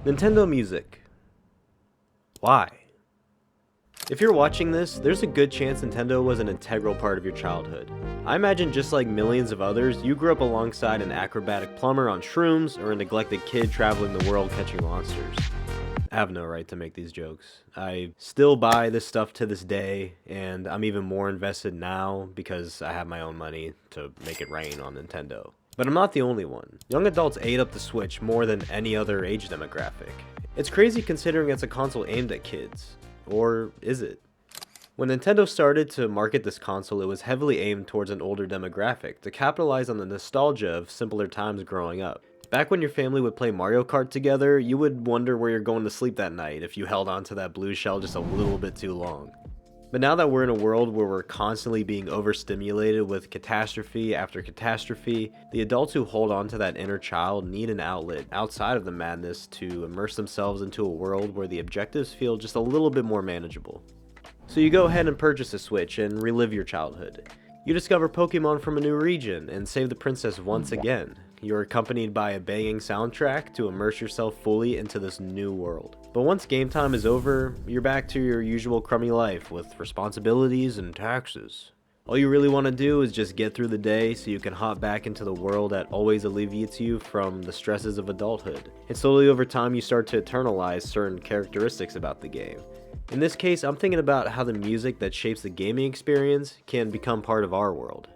Nintendo Music. Why? If you're watching this, there's a good chance Nintendo was an integral part of your childhood. I imagine just like millions of others, you grew up alongside an acrobatic plumber on shrooms or a neglected kid traveling the world catching monsters. I have no right to make these jokes. I still buy this stuff to this day, and I'm even more invested now because I have my own money to make it rain on Nintendo. But I'm not the only one. Young adults ate up the Switch more than any other age demographic. It's crazy considering it's a console aimed at kids. Or is it? When Nintendo started to market this console, it was heavily aimed towards an older demographic to capitalize on the nostalgia of simpler times growing up. Back when your family would play Mario Kart together, you would wonder where you're going to sleep that night if you held onto that blue shell just a little bit too long. But now that we're in a world where we're constantly being overstimulated with catastrophe after catastrophe, the adults who hold on to that inner child need an outlet outside of the madness to immerse themselves into a world where the objectives feel just a little bit more manageable. So you go ahead and purchase a Switch and relive your childhood. You discover Pokemon from a new region and save the princess once again. You're accompanied by a banging soundtrack to immerse yourself fully into this new world. But once game time is over, you're back to your usual crummy life with responsibilities and taxes. All you really want to do is just get through the day so you can hop back into the world that always alleviates you from the stresses of adulthood. And slowly over time you start to internalize certain characteristics about the game. In this case, I'm thinking about how the music that shapes the gaming experience can become part of our world.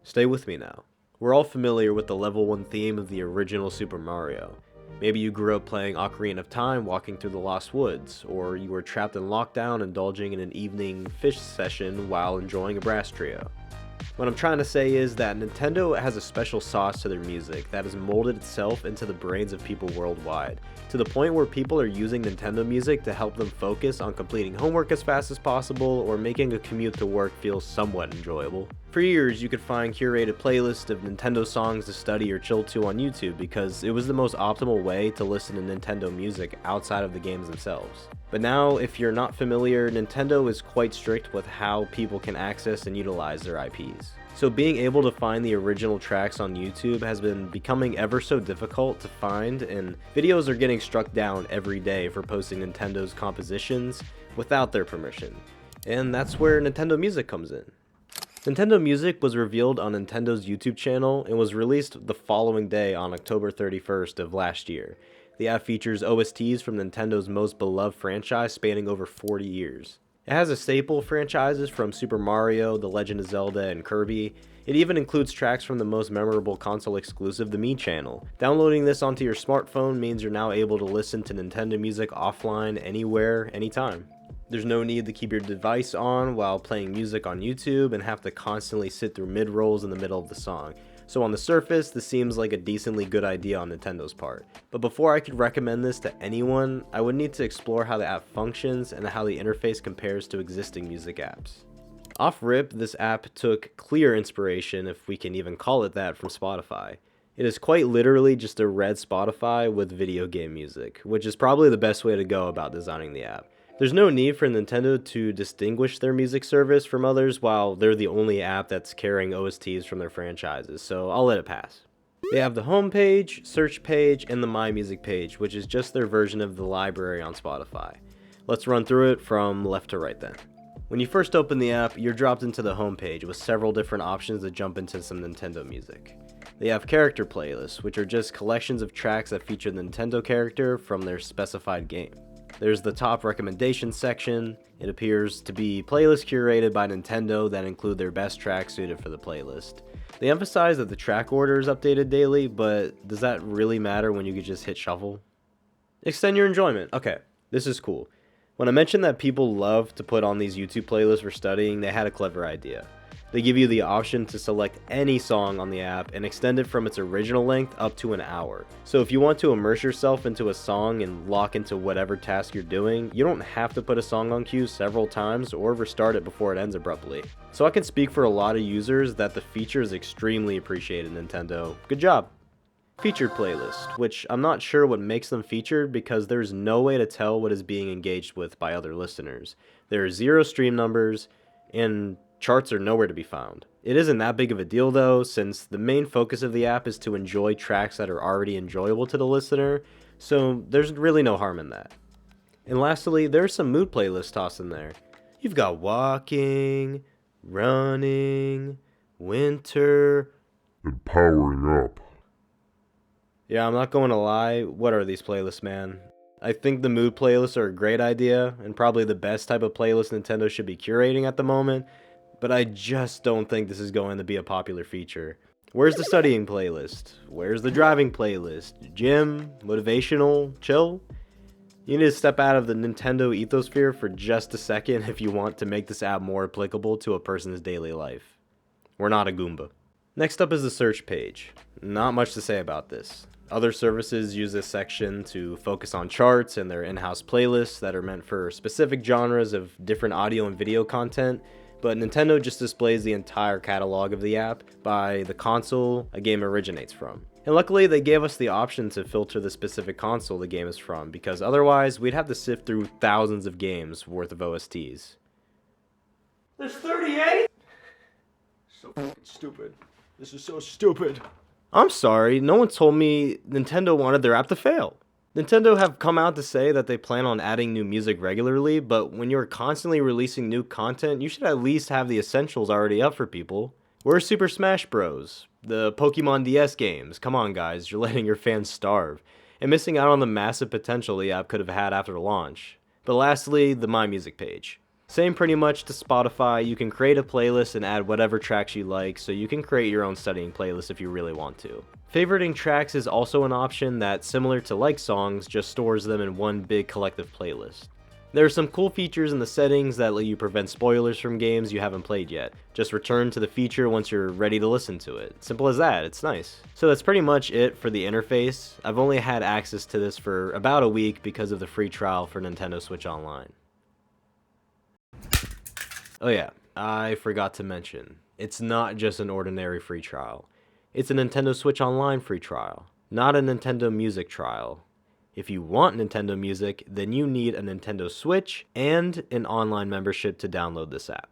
Stay with me now. We're all familiar with the level 1 theme of the original Super Mario. Maybe you grew up playing Ocarina of Time walking through the Lost Woods, or you were trapped in lockdown indulging in an evening fish session while enjoying a brass trio. What I'm trying to say is that Nintendo has a special sauce to their music that has molded itself into the brains of people worldwide, to the point where people are using Nintendo music to help them focus on completing homework as fast as possible or making a commute to work feel somewhat enjoyable. For years, you could find curated playlists of Nintendo songs to study or chill to on YouTube because it was the most optimal way to listen to Nintendo music outside of the games themselves. But now, if you're not familiar, Nintendo is quite strict with how people can access and utilize their IPs. So being able to find the original tracks on YouTube has been becoming ever so difficult to find, and videos are getting struck down every day for posting Nintendo's compositions without their permission. And that's where Nintendo Music comes in. Nintendo Music was revealed on Nintendo's YouTube channel and was released the following day on October 31st of last year. The app features OSTs from Nintendo's most beloved franchise spanning over 40 years. It has a staple franchises from Super Mario, The Legend of Zelda, and Kirby. It even includes tracks from the most memorable console exclusive, the Me channel. Downloading this onto your smartphone means you're now able to listen to Nintendo music offline anywhere, anytime. There's no need to keep your device on while playing music on YouTube and have to constantly sit through mid-rolls in the middle of the song. So on the surface, this seems like a decently good idea on Nintendo's part. But before I could recommend this to anyone, I would need to explore how the app functions and how the interface compares to existing music apps. Off-rip, this app took clear inspiration, if we can even call it that, from Spotify. It is quite literally just a red Spotify with video game music, which is probably the best way to go about designing the app. There's no need for Nintendo to distinguish their music service from others while they're the only app that's carrying OSTs from their franchises, so I'll let it pass. They have the home page, search page, and the My Music page, which is just their version of the library on Spotify. Let's run through it from left to right then. When you first open the app, you're dropped into the home page with several different options to jump into some Nintendo music. They have character playlists, which are just collections of tracks that feature the Nintendo character from their specified game. There's the top recommendations section. It appears to be playlists curated by Nintendo that include their best tracks suited for the playlist. They emphasize that the track order is updated daily, but does that really matter when you could just hit shuffle? Extend your enjoyment. Okay, this is cool. When I mentioned that people love to put on these YouTube playlists for studying, they had a clever idea. They give you the option to select any song on the app and extend it from its original length up to an hour. So if you want to immerse yourself into a song and lock into whatever task you're doing, you don't have to put a song on queue several times or restart it before it ends abruptly. So I can speak for a lot of users that the feature is extremely appreciated, Nintendo. Good job! Featured playlist, which I'm not sure what makes them featured because there's no way to tell what is being engaged with by other listeners. There are 0 stream numbers, and Charts are nowhere to be found. It isn't that big of a deal though, since the main focus of the app is to enjoy tracks that are already enjoyable to the listener, so there's really no harm in that. And lastly, there's some mood playlists tossed in there. You've got walking, running, winter, and powering up. Yeah, I'm not going to lie, what are these playlists, man? I think the mood playlists are a great idea, and probably the best type of playlist Nintendo should be curating at the moment, but I just don't think this is going to be a popular feature. Where's the studying playlist? Where's the driving playlist? Gym? Motivational? Chill? You need to step out of the Nintendo ethosphere for just a second if you want to make this app more applicable to a person's daily life. We're not a Goomba. Next up is the search page. Not much to say about this. Other services use this section to focus on charts and their in-house playlists that are meant for specific genres of different audio and video content, but Nintendo just displays the entire catalog of the app by the console a game originates from. And luckily they gave us the option to filter the specific console the game is from, because otherwise we'd have to sift through thousands of games worth of OSTs. There's 38? So fucking stupid. This is so stupid. I'm sorry, no one told me Nintendo wanted their app to fail. Nintendo have come out to say that they plan on adding new music regularly, but when you're constantly releasing new content, you should at least have the essentials already up for people. Where's Super Smash Bros? The Pokemon DS games? Come on guys, you're letting your fans starve, and missing out on the massive potential the app could have had after launch. But lastly, the My Music page. Same pretty much to Spotify, you can create a playlist and add whatever tracks you like, so you can create your own studying playlist if you really want to. Favoriting tracks is also an option that, similar to like songs, just stores them in one big collective playlist. There are some cool features in the settings that let you prevent spoilers from games you haven't played yet. Just return to the feature once you're ready to listen to it. Simple as that, it's nice. So that's pretty much it for the interface. I've only had access to this for about a week because of the free trial for Nintendo Switch Online. Oh yeah, I forgot to mention, it's not just an ordinary free trial. It's a Nintendo Switch Online free trial, not a Nintendo Music trial. If you want Nintendo Music, then you need a Nintendo Switch and an online membership to download this app.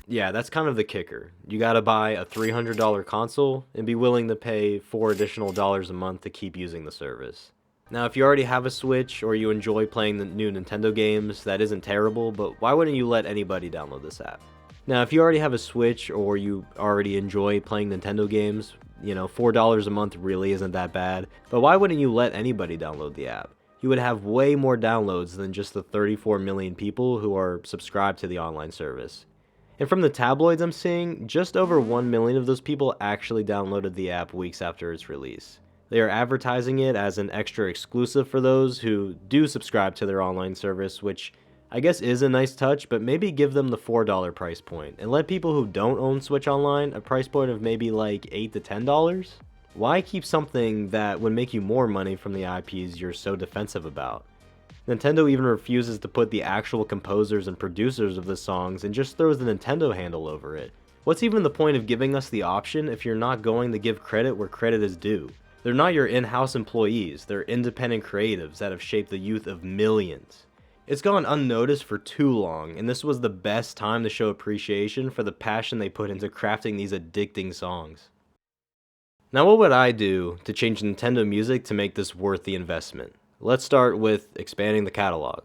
Yeah, that's kind of the kicker. You gotta buy a $300 console and be willing to pay $4 additional a month to keep using the service. Now, if you already have a Switch or you enjoy playing the new Nintendo games, that isn't terrible, but why wouldn't you let anybody download this app? Now, if you already have a Switch or you already enjoy playing Nintendo games, you know, $4 a month really isn't that bad, but why wouldn't you let anybody download the app? You would have way more downloads than just the 34 million people who are subscribed to the online service. And from the tabloids I'm seeing, just over 1 million of those people actually downloaded the app weeks after its release. They are advertising it as an extra exclusive for those who do subscribe to their online service, which I guess is a nice touch, but maybe give them the $4 price point, and let people who don't own Switch Online a price point of maybe like $8 to $10? Why keep something that would make you more money from the IPs you're so defensive about? Nintendo even refuses to put the actual composers and producers of the songs and just throws the Nintendo handle over it. What's even the point of giving us the option if you're not going to give credit where credit is due? They're not your in-house employees, they're independent creatives that have shaped the youth of millions. It's gone unnoticed for too long, and this was the best time to show appreciation for the passion they put into crafting these addicting songs. Now what would I do to change Nintendo Music to make this worth the investment? Let's start with expanding the catalog.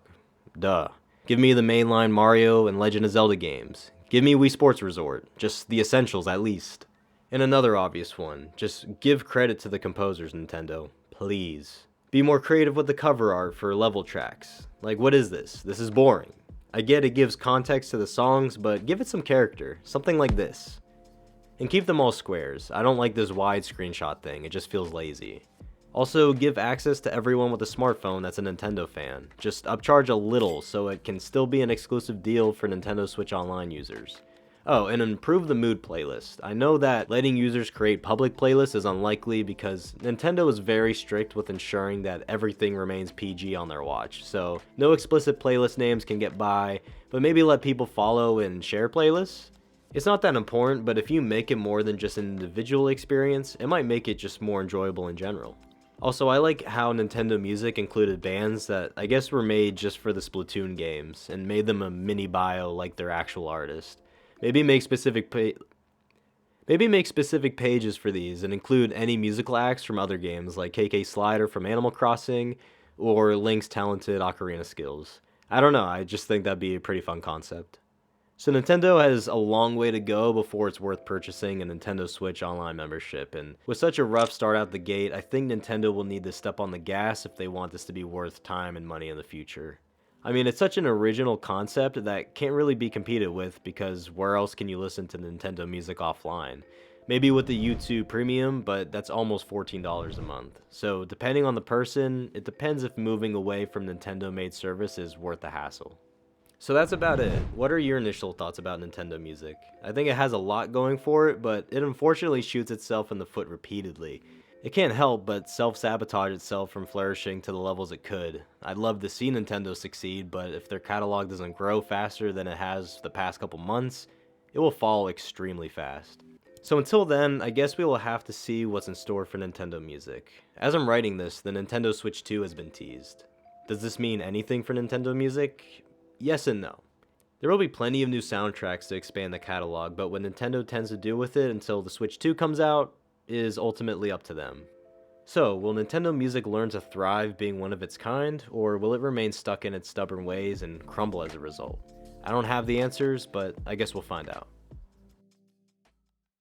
Duh. Give me the mainline Mario and Legend of Zelda games. Give me Wii Sports Resort, just the essentials at least. And another obvious one, just give credit to the composers, Nintendo, please. Be more creative with the cover art for level tracks. Like, what is this? This is boring. I get it gives context to the songs, but give it some character, something like this. And keep them all squares. I don't like this wide screenshot thing, it just feels lazy. Also, give access to everyone with a smartphone that's a Nintendo fan. Just upcharge a little so it can still be an exclusive deal for Nintendo Switch Online users. Oh, and improve the mood playlist. I know that letting users create public playlists is unlikely because Nintendo is very strict with ensuring that everything remains PG on their watch, so no explicit playlist names can get by, but maybe let people follow and share playlists? It's not that important, but if you make it more than just an individual experience, it might make it just more enjoyable in general. Also, I like how Nintendo Music included bands that I guess were made just for the Splatoon games, and made them a mini bio like their actual artist. Maybe make specific Maybe make specific pages for these and include any musical acts from other games like KK Slider from Animal Crossing or Link's talented ocarina skills. I don't know, I just think that'd be a pretty fun concept. So Nintendo has a long way to go before it's worth purchasing a Nintendo Switch Online membership, and with such a rough start out the gate, I think Nintendo will need to step on the gas if they want this to be worth time and money in the future. I mean, it's such an original concept that can't really be competed with because where else can you listen to Nintendo music offline? Maybe with the YouTube Premium, but that's almost $14 a month. So depending on the person, it depends if moving away from Nintendo-made service is worth the hassle. So that's about it. What are your initial thoughts about Nintendo Music? I think it has a lot going for it, but it unfortunately shoots itself in the foot repeatedly. It can't help but self-sabotage itself from flourishing to the levels it could. I'd love to see Nintendo succeed, but if their catalog doesn't grow faster than it has the past couple months, it will fall extremely fast. So until then, I guess we will have to see what's in store for Nintendo Music. As I'm writing this, the Nintendo Switch 2 has been teased. Does this mean anything for Nintendo Music? Yes and no. There will be plenty of new soundtracks to expand the catalog, but what Nintendo tends to do with it until the Switch 2 comes out is ultimately up to them. So, will Nintendo Music learn to thrive being one of its kind, or will it remain stuck in its stubborn ways and crumble as a result? I don't have the answers, but I guess we'll find out.